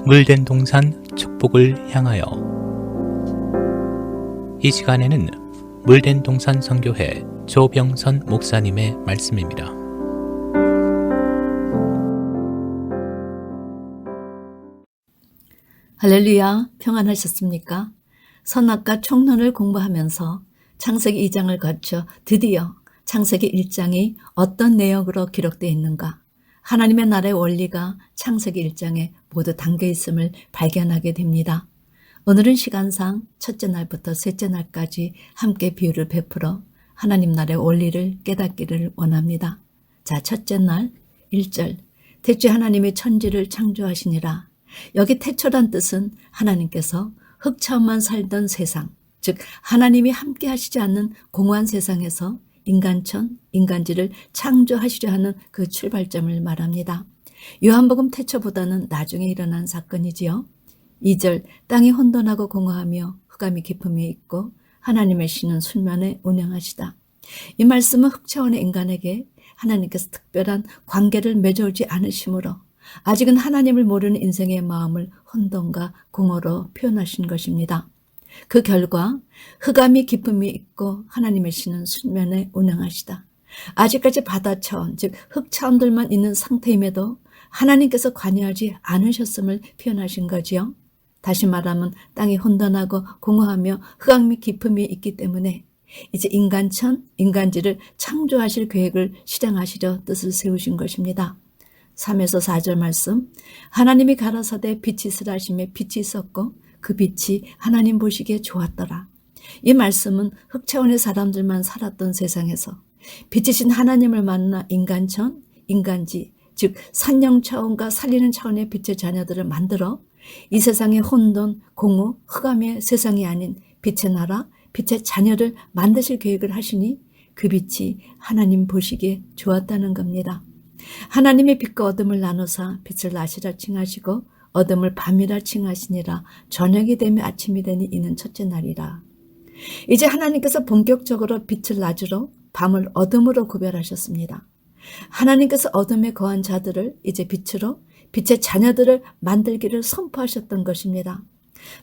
물된 동산 축복을 향하여. 이 시간에는 물된 동산 선교회 조병선 목사님의 말씀입니다. 할렐루야, 평안하셨습니까? 선악과 총론을 공부하면서 창세기 2장을 거쳐 드디어 창세기 1장이 어떤 내용으로 기록되어 있는가, 하나님의 나라의 원리가 창세기 1장에 모두 담겨 있음을 발견하게 됩니다. 오늘은 시간상 첫째 날부터 셋째 날까지 함께 비유를 베풀어 하나님 나라의 원리를 깨닫기를 원합니다. 자, 첫째 날 1절, 대체 하나님이 천지를 창조하시니라. 여기 태초란 뜻은 하나님께서 흙처음만 살던 세상, 즉 하나님이 함께 하시지 않는 공허한 세상에서 인간천, 인간지를 창조하시려 하는 그 출발점을 말합니다. 요한복음 태초보다는 나중에 일어난 사건이지요. 2절, 땅이 혼돈하고 공허하며 흑암이 깊음이 있고 하나님의 신은 수면에 운행하시다. 이 말씀은 흙 차원의 인간에게 하나님께서 특별한 관계를 맺어오지 않으시므로 아직은 하나님을 모르는 인생의 마음을 혼돈과 공허로 표현하신 것입니다. 그 결과 흑암이 깊음이 있고 하나님의 신은 수면에 운행하시다. 아직까지 바다 차원, 즉 흙 차원들만 있는 상태임에도 하나님께서 관여하지 않으셨음을 표현하신 거지요. 다시 말하면 땅이 혼돈하고 공허하며 흑암이 깊음이 있기 때문에 이제 인간천, 인간지를 창조하실 계획을 실행하시려 뜻을 세우신 것입니다. 3에서 4절 말씀, 하나님이 가라사대 빛이 있으라 하시매 빛이 있었고 그 빛이 하나님 보시기에 좋았더라. 이 말씀은 흙 차원의 사람들만 살았던 세상에서 빛이신 하나님을 만나 인간천, 인간지, 즉 산영 차원과 살리는 차원의 빛의 자녀들을 만들어 이 세상의 혼돈, 공허, 흑암의 세상이 아닌 빛의 나라, 빛의 자녀를 만드실 계획을 하시니 그 빛이 하나님 보시기에 좋았다는 겁니다. 하나님의 빛과 어둠을 나누사 빛을 낮이라 칭하시고 어둠을 밤이라 칭하시니라. 저녁이 되며 아침이 되니 이는 첫째 날이라. 이제 하나님께서 본격적으로 빛을 낮으로 밤을 어둠으로 구별하셨습니다. 하나님께서 어둠에 거한 자들을 이제 빛으로 빛의 자녀들을 만들기를 선포하셨던 것입니다.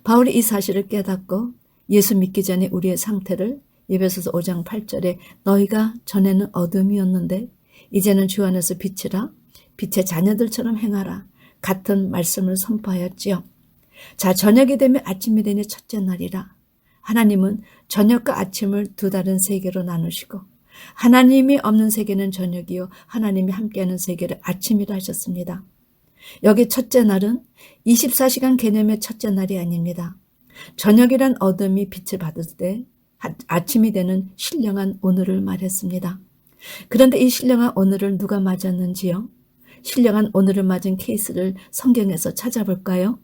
바울이 이 사실을 깨닫고 예수 믿기 전에 우리의 상태를 에베소서 5장 8절에 너희가 전에는 어둠이었는데 이제는 주 안에서 빛이라, 빛의 자녀들처럼 행하라 같은 말씀을 선포하였지요. 자, 저녁이 되면 아침이 되니 첫째 날이라. 하나님은 저녁과 아침을 두 다른 세계로 나누시고 하나님이 없는 세계는 저녁이요 하나님이 함께하는 세계를 아침이라 하셨습니다. 여기 첫째 날은 24시간 개념의 첫째 날이 아닙니다. 저녁이란 어둠이 빛을 받을 때 아침이 되는 신령한 오늘을 말했습니다. 그런데 이 신령한 오늘을 누가 맞았는지요? 신령한 오늘을 맞은 케이스를 성경에서 찾아볼까요?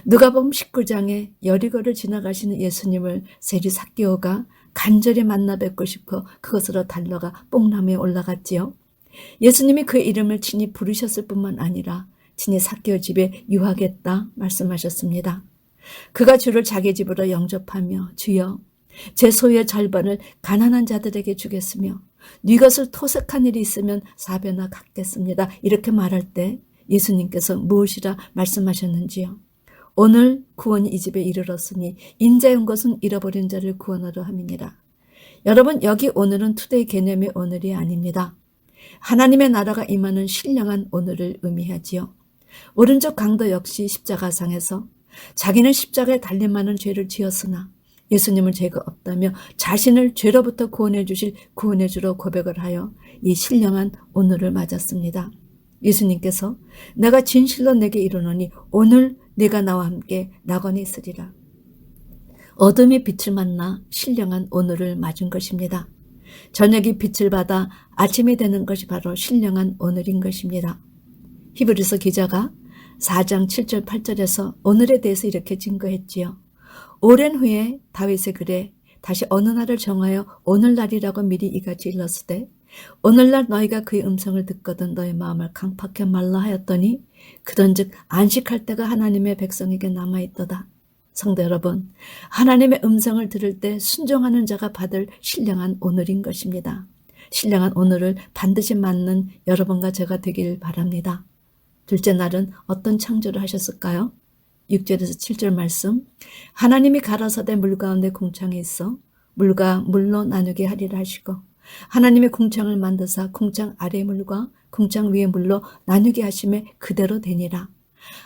누가복음 19장에 여리고를 지나가시는 예수님을 세리 삭개오가 간절히 만나 뵙고 싶어 그것으로 달려가 뽕나무에 올라갔지요. 예수님이 그의 이름을 친히 부르셨을 뿐만 아니라 친히 삭개오 집에 유하겠다 말씀하셨습니다. 그가 주를 자기 집으로 영접하며 주여 제 소유의 절반을 가난한 자들에게 주겠으며 네 것을 토색한 일이 있으면 4배나 갚겠습니다. 이렇게 말할 때 예수님께서 무엇이라 말씀하셨는지요? 오늘 구원이 이 집에 이르렀으니 인자의 온 것은 잃어버린 자를 구원하려 함이니라. 여러분, 여기 오늘은 투데이 개념의 오늘이 아닙니다. 하나님의 나라가 임하는 신령한 오늘을 의미하지요. 오른쪽 강도 역시 십자가상에서 자기는 십자가에 달릴 만한 죄를 지었으나 예수님은 죄가 없다며 자신을 죄로부터 구원해 주실 구원해 주로 고백을 하여 이 신령한 오늘을 맞았습니다. 예수님께서 내가 진실로 내게 이르노니 오늘 네가 나와 함께 낙원에 있으리라. 어둠이 빛을 만나 신령한 오늘을 맞은 것입니다. 저녁이 빛을 받아 아침이 되는 것이 바로 신령한 오늘인 것입니다. 히브리서 기자가 4장 7절 8절에서 오늘에 대해서 이렇게 증거했지요. 오랜 후에 다윗의 글에 다시 어느 날을 정하여 오늘날이라고 미리 이같이 일렀을 때 오늘날 너희가 그의 음성을 듣거든 너희 마음을 강팍해 말라 하였더니 그런즉 안식할 때가 하나님의 백성에게 남아있도다. 성도 여러분, 하나님의 음성을 들을 때 순종하는 자가 받을 신령한 오늘인 것입니다. 신령한 오늘을 반드시 맞는 여러분과 제가 되길 바랍니다. 둘째 날은 어떤 창조를 하셨을까요? 6절에서 7절 말씀. 하나님이 가라사대 물 가운데 궁창에 있어 물과 물로 나누게 하리라 하시고 하나님의 궁창을 만드사 궁창 아래 물과 궁창 위의 물로 나누게 하심에 그대로 되니라.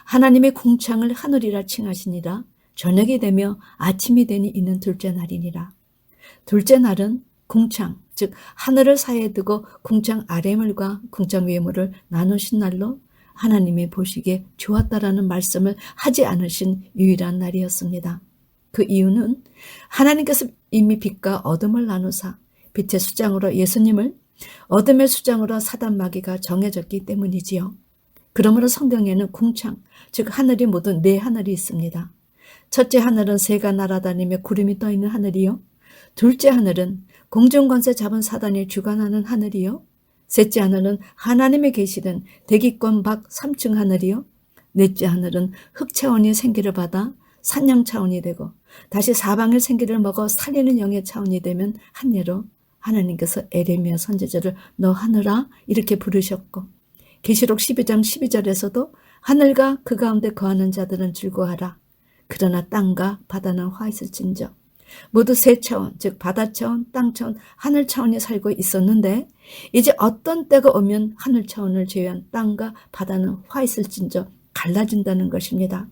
하나님의 궁창을 하늘이라 칭하시니라. 저녁이 되며 아침이 되니 이는 둘째 날이니라. 둘째 날은 궁창, 즉 하늘을 사이에 두고 궁창 아래 물과 궁창 위의 물을 나누신 날로 하나님이 보시기에 좋았다라는 말씀을 하지 않으신 유일한 날이었습니다. 그 이유는 하나님께서 이미 빛과 어둠을 나누사 빛의 수장으로 예수님을, 어둠의 수장으로 사단 마귀가 정해졌기 때문이지요. 그러므로 성경에는 궁창, 즉 하늘이 모두 네 하늘이 있습니다. 첫째 하늘은 새가 날아다니며 구름이 떠있는 하늘이요. 둘째 하늘은 공중권세 잡은 사단이 주관하는 하늘이요. 셋째 하늘은 하나님의 계시된 대기권 밖 3층 하늘이요. 넷째 하늘은 흙 차원이 생기를 받아 산영 차원이 되고 다시 사방의 생기를 먹어 살리는 영의 차원이 되면 한 예로 하나님께서 에레미야 선지자를 너 하늘아 이렇게 부르셨고 계시록 12장 12절에서도 하늘과 그 가운데 거하는 자들은 즐거워하라. 그러나 땅과 바다는 화 있을진저. 모두 세 차원, 즉 바다 차원, 땅 차원, 하늘 차원이 살고 있었는데 이제 어떤 때가 오면 하늘 차원을 제외한 땅과 바다는 화 있을진저 갈라진다는 것입니다.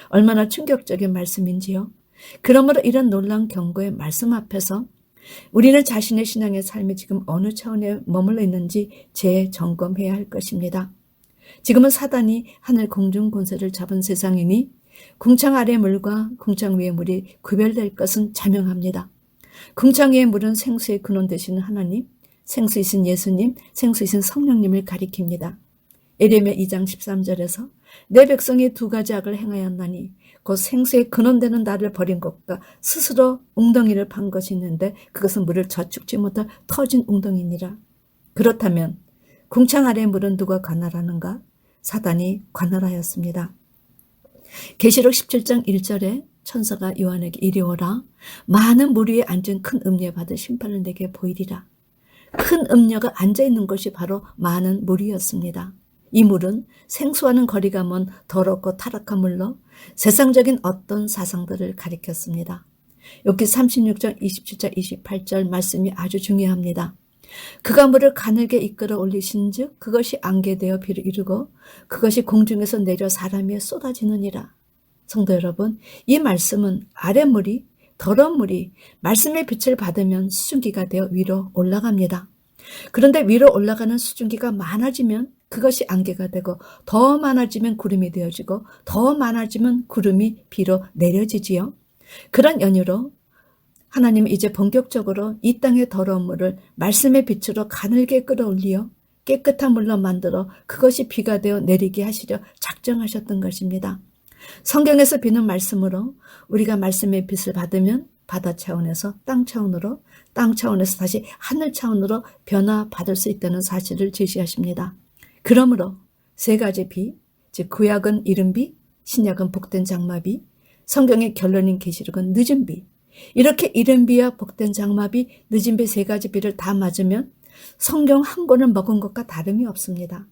얼마나 충격적인 말씀인지요. 그러므로 이런 놀라운 경고의 말씀 앞에서 우리는 자신의 신앙의 삶이 지금 어느 차원에 머물러 있는지 재점검해야 할 것입니다. 지금은 사단이 하늘 공중 권세를 잡은 세상이니 궁창 아래 물과 궁창 위의 물이 구별될 것은 자명합니다. 궁창 위의 물은 생수의 근원 되시는 하나님, 생수이신 예수님, 생수이신 성령님을 가리킵니다. 에레미야 2장 13절에서 내 백성이 두 가지 악을 행하였나니 곧 생수의 근원되는 나를 버린 것과 스스로 웅덩이를 판 것이 있는데 그것은 물을 저축지 못할 터진 웅덩이니라. 그렇다면 궁창 아래의 물은 누가 관할하는가? 사단이 관할하였습니다. 계시록 17장 1절에 천사가 요한에게 이리 오라. 많은 물 위에 앉은 큰 음녀에 받을 심판을 내게 보이리라. 큰 음녀가 앉아있는 것이 바로 많은 물이었습니다. 이 물은 생수와는 거리가 먼 더럽고 타락한 물로 세상적인 어떤 사상들을 가리켰습니다. 욥기 36장 27절 28절 말씀이 아주 중요합니다. 그가 물을 가늘게 이끌어 올리신 즉 그것이 안개되어 비를 이루고 그것이 공중에서 내려 사람 위에 쏟아지느니라. 성도 여러분, 이 말씀은 아랫물이 더러운 물이 말씀의 빛을 받으면 수증기가 되어 위로 올라갑니다. 그런데 위로 올라가는 수증기가 많아지면 그것이 안개가 되고 더 많아지면 구름이 되어지고 더 많아지면 구름이 비로 내려지지요. 그런 연유로 하나님은 이제 본격적으로 이 땅의 더러운 물을 말씀의 빛으로 가늘게 끌어올리어 깨끗한 물로 만들어 그것이 비가 되어 내리게 하시려 작정하셨던 것입니다. 성경에서 비는 말씀으로 우리가 말씀의 빛을 받으면 바다 차원에서 땅 차원으로, 땅 차원에서 다시 하늘 차원으로 변화받을 수 있다는 사실을 제시하십니다. 그러므로 세 가지 비, 즉 구약은 이른 비, 신약은 복된 장마비, 성경의 결론인 계시록은 늦은 비, 이렇게 이른 비와 복된 장마비, 늦은 비 세 가지 비를 다 맞으면 성경 한 권을 먹은 것과 다름이 없습니다.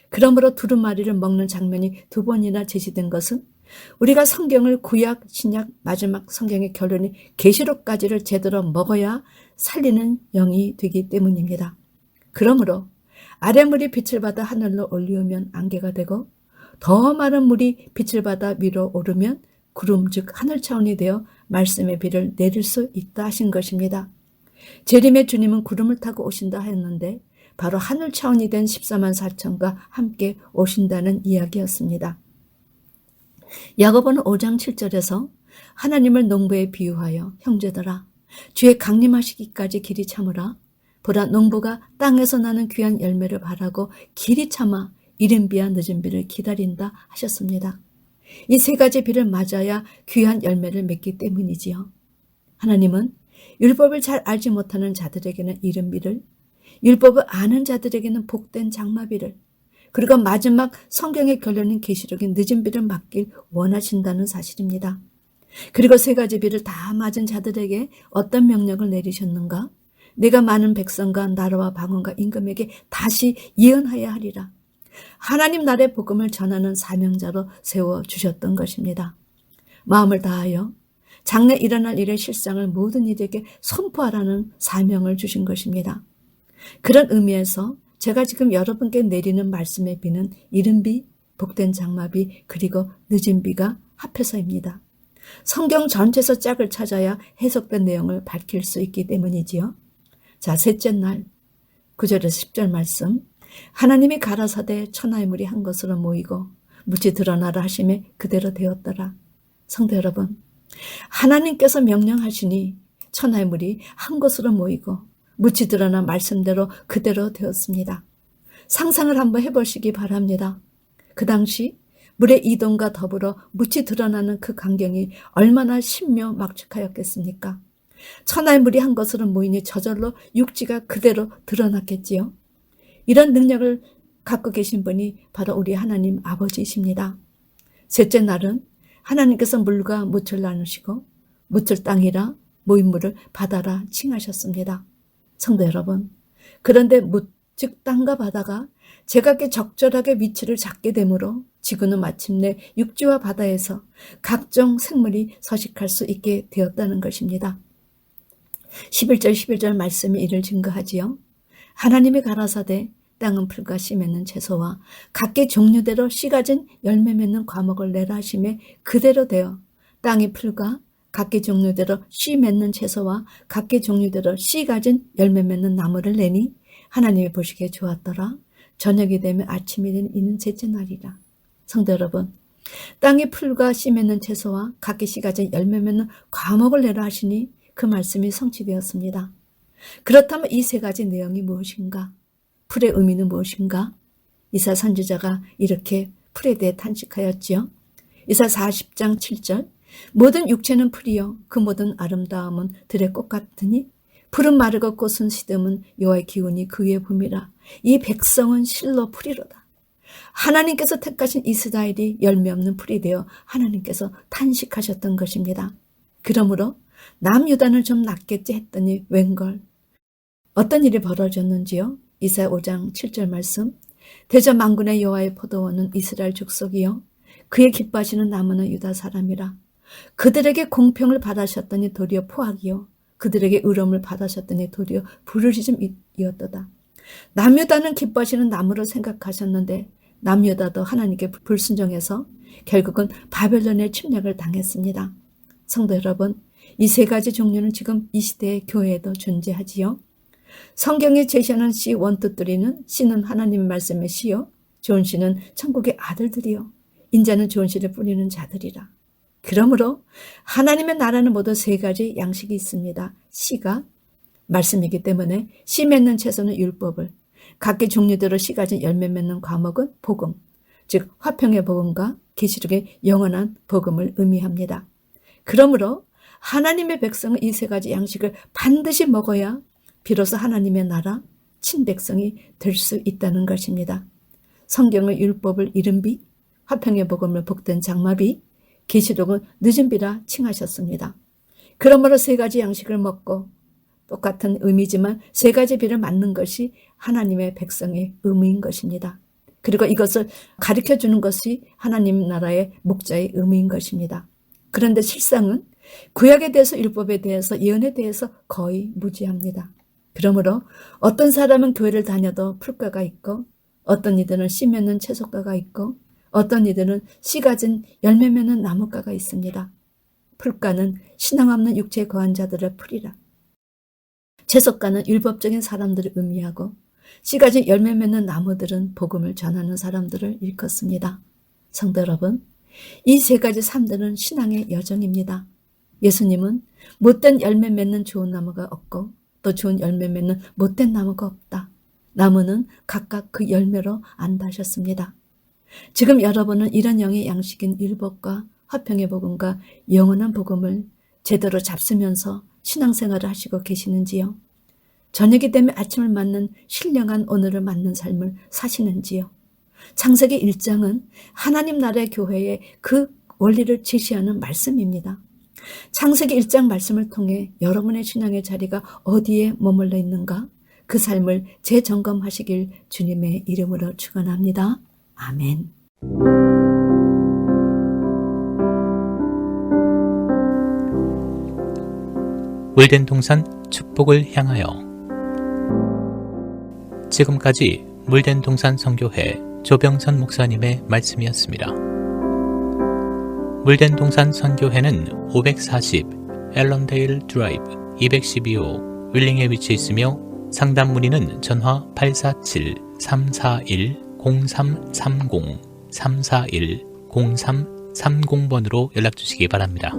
그러므로 두루마리를 먹는 장면이 두 번이나 제시된 것은 우리가 성경을 구약, 신약, 마지막 성경의 결론인 계시록까지를 제대로 먹어야 살리는 영이 되기 때문입니다. 그러므로 아랫물이 빛을 받아 하늘로 올리우면 안개가 되고 더 많은 물이 빛을 받아 위로 오르면 구름 즉 하늘 차원이 되어 말씀의 비를 내릴 수 있다 하신 것입니다. 재림의 주님은 구름을 타고 오신다 했는데 바로 하늘 차원이 된 14만 4천과 함께 오신다는 이야기였습니다. 야고보는 5장 7절에서 하나님을 농부에 비유하여 형제들아 주의 강림하시기까지 길이 참으라. 보라 농부가 땅에서 나는 귀한 열매를 바라고 길이 참아 이른 비와 늦은 비를 기다린다 하셨습니다. 이 세 가지 비를 맞아야 귀한 열매를 맺기 때문이지요. 하나님은 율법을 잘 알지 못하는 자들에게는 이른 비를, 율법을 아는 자들에게는 복된 장마비를, 그리고 마지막 성경의 결론인 계시록인 늦은 비를 맞길 원하신다는 사실입니다. 그리고 세 가지 비를 다 맞은 자들에게 어떤 명령을 내리셨는가? 내가 많은 백성과 나라와 방언과 임금에게 다시 예언하여 하리라. 하나님 나라의 복음을 전하는 사명자로 세워주셨던 것입니다. 마음을 다하여 장래 일어날 일의 실상을 모든 이들에게 선포하라는 사명을 주신 것입니다. 그런 의미에서 제가 지금 여러분께 내리는 말씀의 비는 이른 비, 복된 장마비, 그리고 늦은 비가 합해서입니다. 성경 전체에서 짝을 찾아야 해석된 내용을 밝힐 수 있기 때문이지요. 자, 셋째 날 9절에서 10절 말씀. 하나님이 가라사대 천하의 물이 한 것으로 모이고 묻이 드러나라 하심에 그대로 되었더라. 성도 여러분, 하나님께서 명령하시니 천하의 물이 한 곳으로 모이고 묻이 드러난 말씀대로 그대로 되었습니다. 상상을 한번 해보시기 바랍니다. 그 당시 물의 이동과 더불어 묻이 드러나는 그 광경이 얼마나 신묘막측하였겠습니까? 천하의 물이 한 것으로 모이니 저절로 육지가 그대로 드러났겠지요. 이런 능력을 갖고 계신 분이 바로 우리 하나님 아버지이십니다. 셋째 날은 하나님께서 물과 묻을 나누시고 묻을 땅이라 모인 물을 바다라 칭하셨습니다. 성도 여러분, 그런데 묻, 즉 땅과 바다가 제각기 적절하게 위치를 잡게 되므로 지구는 마침내 육지와 바다에서 각종 생물이 서식할 수 있게 되었다는 것입니다. 11절 11절 말씀이 이를 증거하지요. 하나님이 가라사대 땅은 풀과 씨 맺는 채소와 각기 종류대로 씨 가진 열매 맺는 과목을 내라 하심에 그대로 되어 땅이 풀과 각기 종류대로 씨 맺는 채소와 각기 종류대로 씨 가진 열매 맺는 나무를 내니 하나님이 보시기에 좋았더라. 저녁이 되면 아침이 되는 이는 셋째 날이라. 성도 여러분, 땅이 풀과 씨 맺는 채소와 각기 씨 가진 열매 맺는 과목을 내라 하시니 그 말씀이 성취되었습니다. 그렇다면 이 세 가지 내용이 무엇인가? 풀의 의미는 무엇인가? 이사 선지자가 이렇게 풀에 대해 탄식하였지요. 이사 40장 7절. 모든 육체는 풀이요 그 모든 아름다움은 들의 꽃 같으니 풀은 마르고 꽃은 시듬은 여호와의 기운이 그 위에 붐이라. 이 백성은 실로 풀이로다. 하나님께서 택하신 이스라엘이 열매 없는 풀이 되어 하나님께서 탄식하셨던 것입니다. 그러므로 남유다는 좀 낫겠지 했더니 웬걸 어떤 일이 벌어졌는지요? 이사야 5장 7절 말씀. 대저 만군의 여호와의 포도원은 이스라엘 족속이요 그의 기뻐하시는 나무는 유다 사람이라. 그들에게 공평을 받으셨더니 도리어 포악이요 그들에게 의로움을 받으셨더니 도리어 부르짖음이었도다. 남유다는 기뻐하시는 나무로 생각하셨는데 남유다도 하나님께 불순종해서 결국은 바벨론의 침략을 당했습니다. 성도 여러분, 이 세 가지 종류는 지금 이 시대의 교회에도 존재하지요. 성경이 제시하는 씨 1, 2, 3는 씨는 하나님의 말씀의 씨요 좋은 씨는 천국의 아들들이요 인자는 좋은 씨를 뿌리는 자들이라. 그러므로 하나님의 나라는 모두 세 가지 양식이 있습니다. 씨가 말씀이기 때문에 씨 맺는 채소는 율법을, 각기 종류대로 씨 가진 열매 맺는 과목은 복음, 즉 화평의 복음과 계시록의 영원한 복음을 의미합니다. 그러므로 하나님의 백성은 이 세 가지 양식을 반드시 먹어야 비로소 하나님의 나라, 친백성이 될 수 있다는 것입니다. 성경의 율법을 이른 비, 화평의 복음을 복된 장마비, 계시록은 늦은 비라 칭하셨습니다. 그러므로 세 가지 양식을 먹고 똑같은 의미지만 세 가지 비를 맞는 것이 하나님의 백성의 의무인 것입니다. 그리고 이것을 가르쳐주는 것이 하나님 나라의 목자의 의무인 것입니다. 그런데 실상은 구약에 대해서 율법에 대해서 예언에 대해서 거의 무지합니다. 그러므로 어떤 사람은 교회를 다녀도 풀가가 있고 어떤 이들은 씨 맺는 채소가가 있고 어떤 이들은 씨 가진 열매 맺는 나무가가 있습니다. 풀가는 신앙 없는 육체에 거한 자들의 풀이라. 채소가는 율법적인 사람들을 의미하고 씨 가진 열매 맺는 나무들은 복음을 전하는 사람들을 일컫습니다. 성도 여러분, 이 세 가지 삶들은 신앙의 여정입니다. 예수님은 못된 열매 맺는 좋은 나무가 없고 또 좋은 열매 맺는 못된 나무가 없다. 나무는 각각 그 열매로 안다 하셨습니다. 지금 여러분은 이런 영의 양식인 율법과 화평의 복음과 영원한 복음을 제대로 잡수면서 신앙생활을 하시고 계시는지요? 저녁이 되면 아침을 맞는 신령한 오늘을 맞는 삶을 사시는지요? 창세기 1장은 하나님 나라의 교회의 그 원리를 제시하는 말씀입니다. 창세기 1장 말씀을 통해 여러분의 신앙의 자리가 어디에 머물러 있는가? 그 삶을 재점검하시길 주님의 이름으로 축원합니다. 아멘. 물된 동산 축복을 향하여. 지금까지 물된 동산 선교회 조병선 목사님의 말씀이었습니다. 물된 동산 선교회는 540 앨런데일 드라이브 212호 윌링에 위치해 있으며 상담 문의는 전화 847-341-0330 341-0330번으로 연락 주시기 바랍니다.